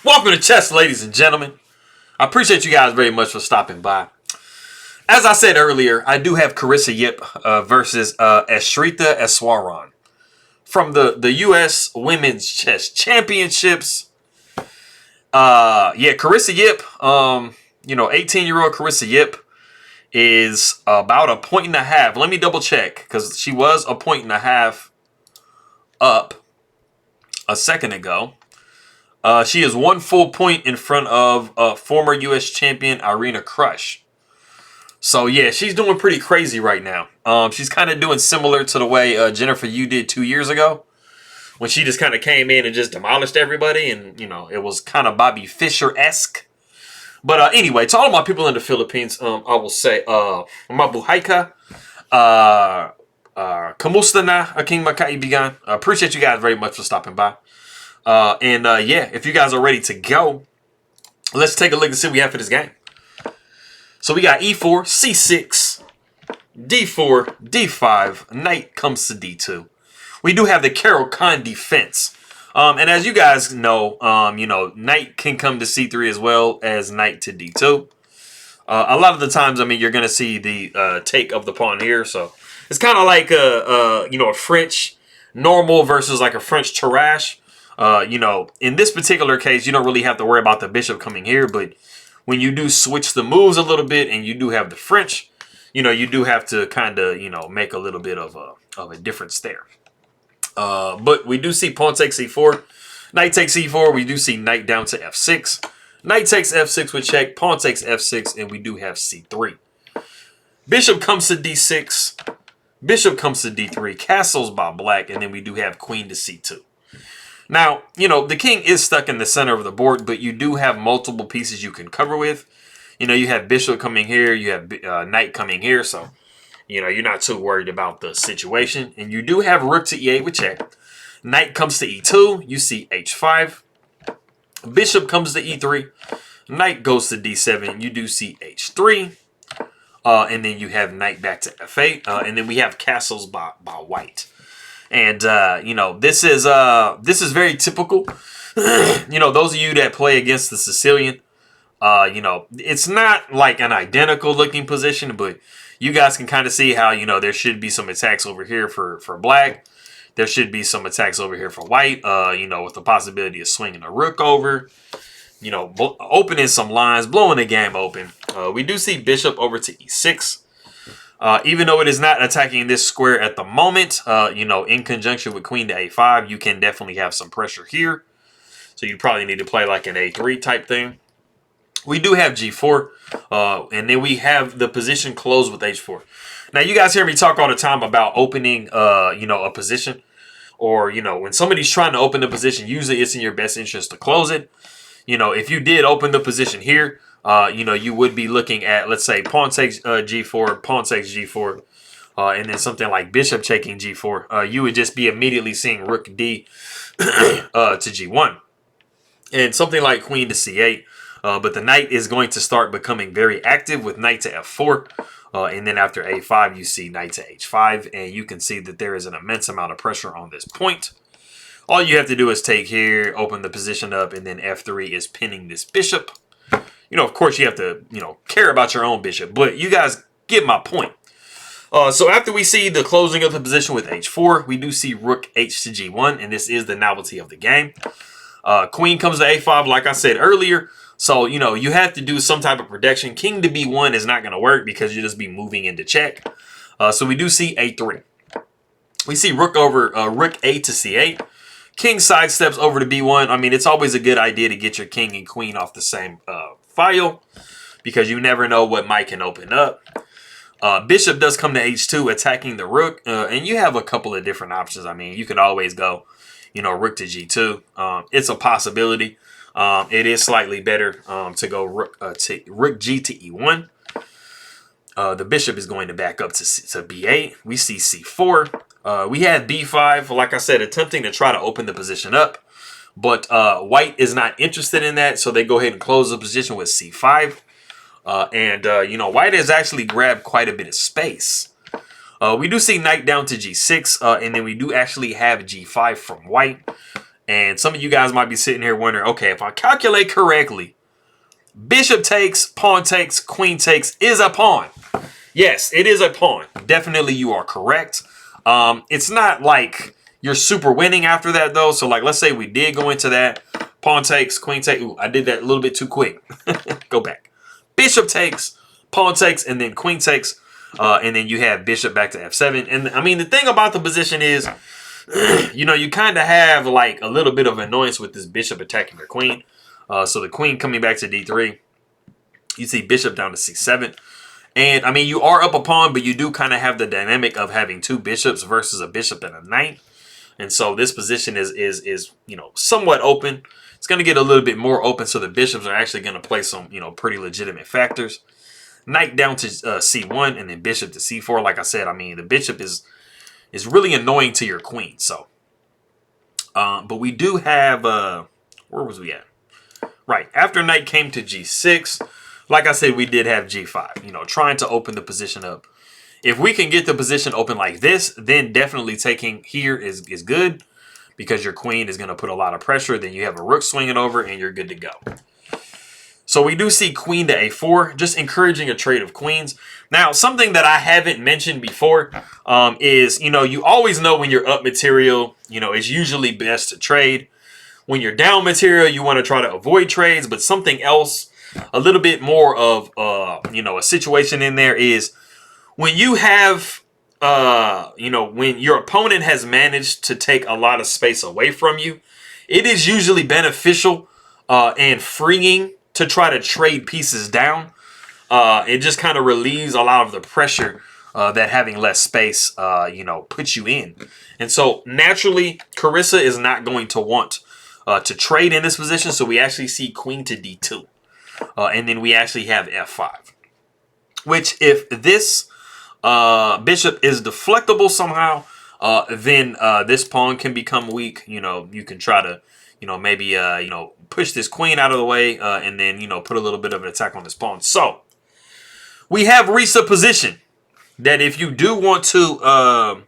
Welcome to Chess, ladies and gentlemen. I appreciate you guys very much for stopping by. As I said earlier, I do have Carissa Yip versus Ashritha Eswaran from the U.S. Women's Chess Championships. Carissa Yip, 18-year-old Carissa Yip is about a point and a half. Let me double check because she was a point and a half up a second ago. She is 1 full point in front of former U.S. champion Irina Krush. So, yeah, she's doing pretty crazy right now. She's kind of doing similar to the way Jennifer Yu did 2 years ago, when she just kind of came in and just demolished everybody. And, it was kind of Bobby Fischer-esque. But anyway, to all of my people in the Philippines, I will say, mabuhay ka. Kamusta na aking makaibigan. I appreciate you guys very much for stopping by. If you guys are ready to go, let's take a look and see what we have for this game. So we got e4, c6, d4, d5, knight comes to d2. We do have the Caro-Kann defense. And as you guys know, knight can come to c3 as well as knight to d2. A lot of the times, you're going to see the take of the pawn here. So it's kind of like a French normal versus like a French Tarrasch. In this particular case, you don't really have to worry about the bishop coming here, but when you do switch the moves a little bit and you do have the French, you do have to kind of, make a little bit of a difference there. But we do see pawn takes c4, knight takes c4, we do see knight down to f6, knight takes f6 with check, pawn takes f6, and we do have c3. Bishop comes to d6, bishop comes to d3, castles by black, and then we do have queen to c2. Now, the king is stuck in the center of the board, but you do have multiple pieces you can cover with. You have bishop coming here, you have knight coming here, so, you're not too worried about the situation. And you do have rook to e8 with check. Knight comes to e2, you see h5. Bishop comes to e3. Knight goes to d7, you do see h3. And then you have knight back to f8. And then we have castles by white. And, this is very typical. Those of you that play against the Sicilian, it's not like an identical looking position, but you guys can kind of see how, there should be some attacks over here for black. There should be some attacks over here for white, with the possibility of swinging a rook over, opening some lines, blowing the game open. We do see bishop over to e6. Even though it is not attacking this square at the moment, in conjunction with queen to a5, you can definitely have some pressure here. So you probably need to play like an a3 type thing. We do have g4, and then we have the position closed with h4. Now, you guys hear me talk all the time about opening, a position. Or, when somebody's trying to open the position, usually it's in your best interest to close it. If you did open the position here, you would be looking at, let's say, pawn takes g4, pawn takes g4, and then something like bishop taking g4. You would just be immediately seeing rook d to g1. And something like queen to c8. But the knight is going to start becoming very active with knight to f4. And then after a5, you see knight to h5. And you can see that there is an immense amount of pressure on this point. All you have to do is take here, open the position up, and then f3 is pinning this bishop. Of course, you have to, care about your own bishop. But you guys get my point. So after we see the closing of the position with h4, we do see rook h to g1. And this is the novelty of the game. Queen comes to a5, like I said earlier. So, you have to do some type of protection. King to b1 is not going to work because you'll just be moving into check. So we do see a3. We see rook over rook a to c8. King sidesteps over to b1. It's always a good idea to get your king and queen off the same file because you never know what might can open up. Bishop does come to h2, attacking the rook. And you have a couple of different options. You could always go, rook to g2. It's a possibility. It is slightly better to go rook g to e1. The bishop is going to back up to b8. We see c4. We had b5, like I said, attempting to try to open the position up. But white is not interested in that, so they go ahead and close the position with c5. White has actually grabbed quite a bit of space. We do see knight down to g6, and then we do actually have g5 from white. And some of you guys might be sitting here wondering, okay, if I calculate correctly, bishop takes, pawn takes, queen takes is a pawn. Yes, it is a pawn. Definitely you are correct. It's not like you're super winning after that, though. So, like, let's say we did go into that. Pawn takes, queen takes. Ooh, I did that a little bit too quick. Go back. Bishop takes, pawn takes, and then queen takes. And then you have bishop back to f7. And, I mean, the thing about the position is, you know, you kind of have, like, a little bit of annoyance with this bishop attacking your queen. So the queen coming back to d3. You see bishop down to c7. And, I mean, you are up a pawn, but you do kind of have the dynamic of having two bishops versus a bishop and a knight. And so this position is you know, somewhat open. It's going to get a little bit more open, so the bishops are actually going to play some, you know, pretty legitimate factors. Knight down to c1 and then bishop to c4. Like I said, I mean, the bishop is really annoying to your queen. So, but we do have, where was we at? Right, after knight came to g6, like I said, we did have g5, you know, trying to open the position up. If we can get the position open like this, then definitely taking here is good because your queen is going to put a lot of pressure. Then you have a rook swinging over and you're good to go. So we do see queen to a4, just encouraging a trade of queens. Now, something that I haven't mentioned before is, you know, you always know when you're up material, you know, it's usually best to trade. When you're down material, you want to try to avoid trades. But something else, a little bit more of, you know, a situation in there is when you have, you know, when your opponent has managed to take a lot of space away from you, it is usually beneficial and freeing to try to trade pieces down. It just kind of relieves a lot of the pressure that having less space, you know, puts you in. And so naturally, Carissa is not going to want to trade in this position. So we actually see queen to d2. And then we actually have f5. Which if this bishop is deflectable somehow, then this pawn can become weak. You know, you can try to, you know, maybe, you know, push this queen out of the way and then, you know, put a little bit of an attack on this pawn. So we have reached a position that if you do want to,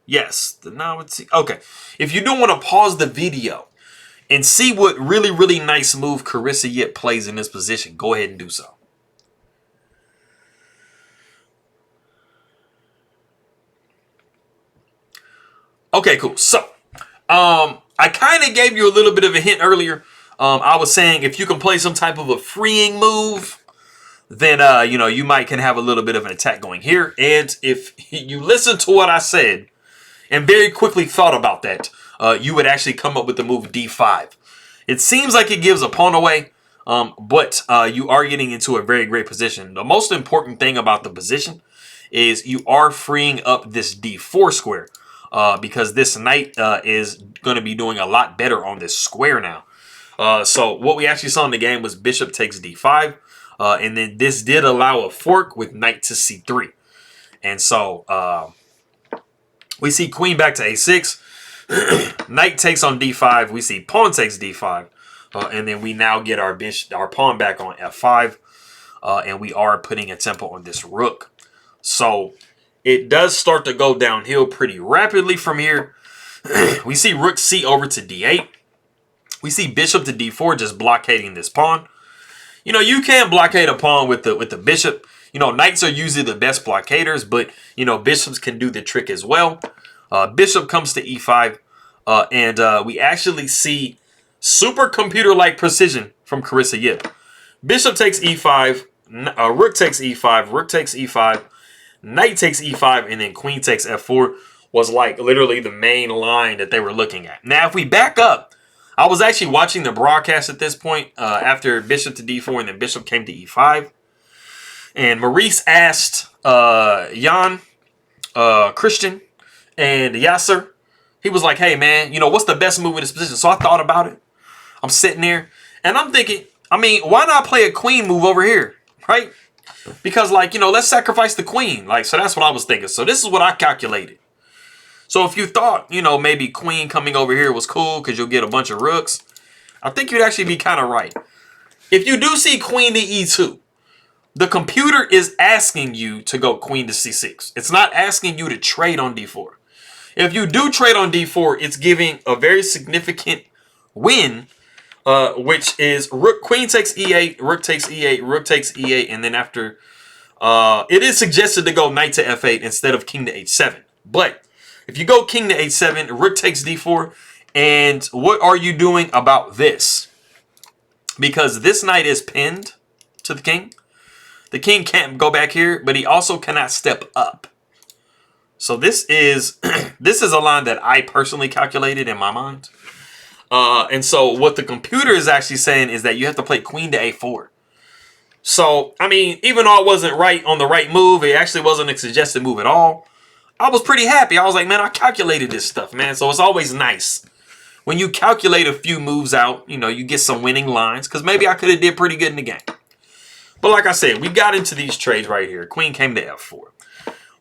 yes, now let's see. Okay. If you do want to pause the video and see what really nice move Carissa Yip plays in this position, go ahead and do so. Okay, cool. So, I kind of gave you a little bit of a hint earlier. I was saying if you can play some type of a freeing move, then, you know, you might can have a little bit of an attack going here. And if you listen to what I said and very quickly thought about that, you would actually come up with the move d5. It seems like it gives a pawn away, but you are getting into a very great position. The most important thing about the position is you are freeing up this d4 square. Because this knight is going to be doing a lot better on this square now. So what we actually saw in the game was bishop takes d5. And then this did allow a fork with knight to c3. And so we see queen back to a6. Knight takes on d5. We see pawn takes d5. And then we now get our pawn back on f5. And we are putting a tempo on this rook. So it does start to go downhill pretty rapidly from here. We see rook c over to d8. We see bishop to d4 just blockading this pawn. You know, you can blockade a pawn with the bishop. You know, knights are usually the best blockaders, but, you know, bishops can do the trick as well. Bishop comes to e5. And we actually see supercomputer-like precision from Carissa Yip. Bishop takes e5. Rook takes e5. Rook takes e5. Knight takes e5 and then queen takes f4 was like literally the main line that they were looking at. Now, if we back up, I was actually watching the broadcast at this point after bishop to d4 and then bishop came to e5. And Maurice asked Jan, Christian, and Yasser. He was like, hey, man, you know, what's the best move in this position? So I thought about it. I'm sitting there and I'm thinking, I mean, why not play a queen move over here, right? Because, like, you know, let's sacrifice the queen. Like, so that's what I was thinking. So this is what I calculated. So if you thought, you know, maybe queen coming over here was cool because you'll get a bunch of rooks, I think you'd actually be kind of right. If you do see queen to e2, the computer is asking you to go queen to c6. It's not asking you to trade on d4. If you do trade on d4, it's giving a very significant win, which is rook, queen takes e8, rook takes e8, rook takes e8, and then after, it is suggested to go knight to f8 instead of king to h7. But if you go king to h7, rook takes d4, and what are you doing about this? Because this knight is pinned to the king. The king can't go back here, but he also cannot step up. So this is this is a line that I personally calculated in my mind. And so what the computer is actually saying is that you have to play queen to a4. So, I mean, even though I wasn't right on the right move, it actually wasn't a suggested move at all. I was pretty happy. I was like, man, I calculated this stuff, man. So it's always nice when you calculate a few moves out, you know, you get some winning lines, because maybe I could have did pretty good in the game. But like I said, we got into these trades right here. Queen came to f4.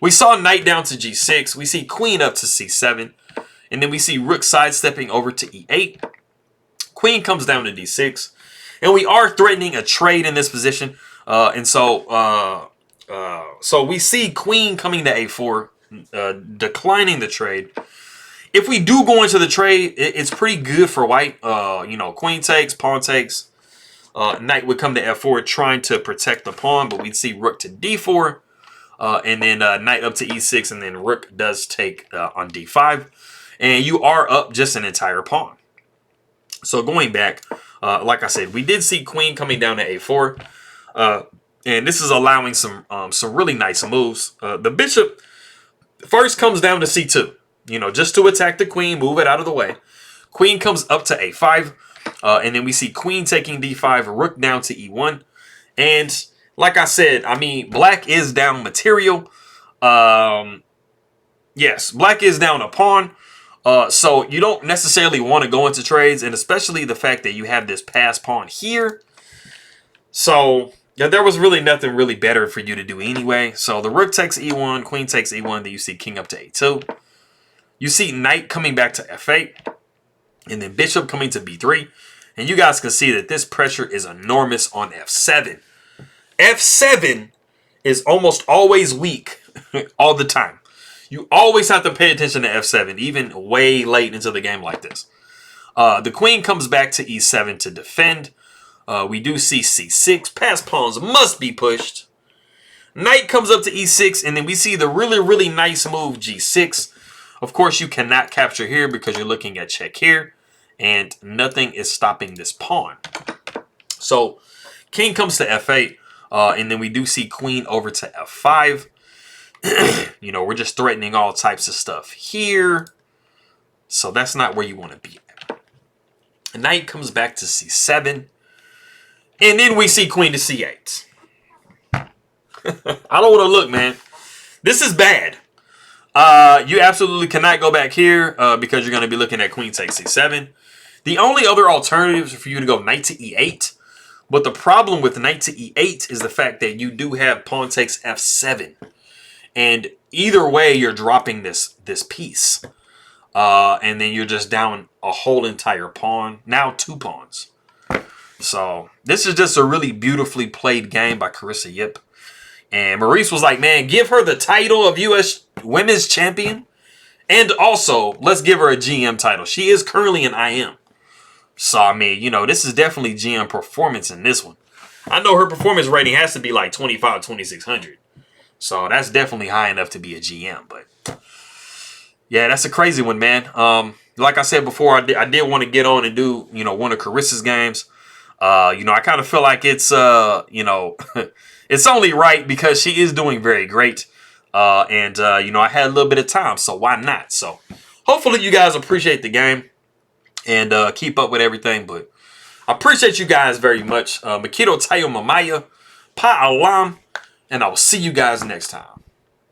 We saw knight down to g6. We see queen up to c7. And then we see rook sidestepping over to e8. Queen comes down to d6. And we are threatening a trade in this position. So we see queen coming to a4, declining the trade. If we do go into the trade, it's pretty good for white. You know, queen takes, pawn takes. Knight would come to f4 trying to protect the pawn, but we'd see rook to d4. And then knight up to e6, and then rook does take on d5. And you are up just an entire pawn. So going back, like I said, we did see queen coming down to a4. And this is allowing some really nice moves. The bishop first comes down to c2. You know, just to attack the queen, move it out of the way. Queen comes up to a5. And then we see queen taking d5, rook down to e1. And like I said, I mean, black is down material. Yes, black is down a pawn. So you don't necessarily want to go into trades, and especially the fact that you have this passed pawn here. So yeah, there was really nothing really better for you to do anyway. So the rook takes e1, queen takes e1, then you see king up to a2. You see knight coming back to f8, and then bishop coming to b3. And you guys can see that this pressure is enormous on f7. f7 is almost always weak all the time. You always have to pay attention to f7, even way late into the game like this. The queen comes back to e7 to defend. We do see c6. Passed pawns must be pushed. Knight comes up to e6, and then we see the really, really nice move g6. Of course, you cannot capture here because you're looking at check here, and nothing is stopping this pawn. So king comes to f8, and then we do see queen over to f5. You know, we're just threatening all types of stuff here. So that's not where you want to be at. Knight comes back to c7. And then we see queen to c8. I don't want to look, man. This is bad. You absolutely cannot go back here because you're going to be looking at queen takes c7. The only other alternatives are for you to go knight to e8. But the problem with knight to e8 is the fact that you do have pawn takes f7. And either way, you're dropping this piece. And then you're just down a whole entire pawn. Now 2 pawns. So this is just a really beautifully played game by Carissa Yip. And Maurice was like, man, give her the title of U.S. Women's Champion. And also, let's give her a GM title. She is currently an IM. So, I mean, you know, this is definitely GM performance in this one. I know her performance rating has to be like 25, 2600. So that's definitely high enough to be a GM. But yeah, that's a crazy one, man. Like I said before, I did want to get on and do, you know, one of Carissa's games. You know, I kind of feel like it's, you know, it's only right because she is doing very great. You know, I had a little bit of time, so why not? So hopefully you guys appreciate the game and keep up with everything. But I appreciate you guys very much. Makito tayo mamaya, paalam, and I will see you guys next time.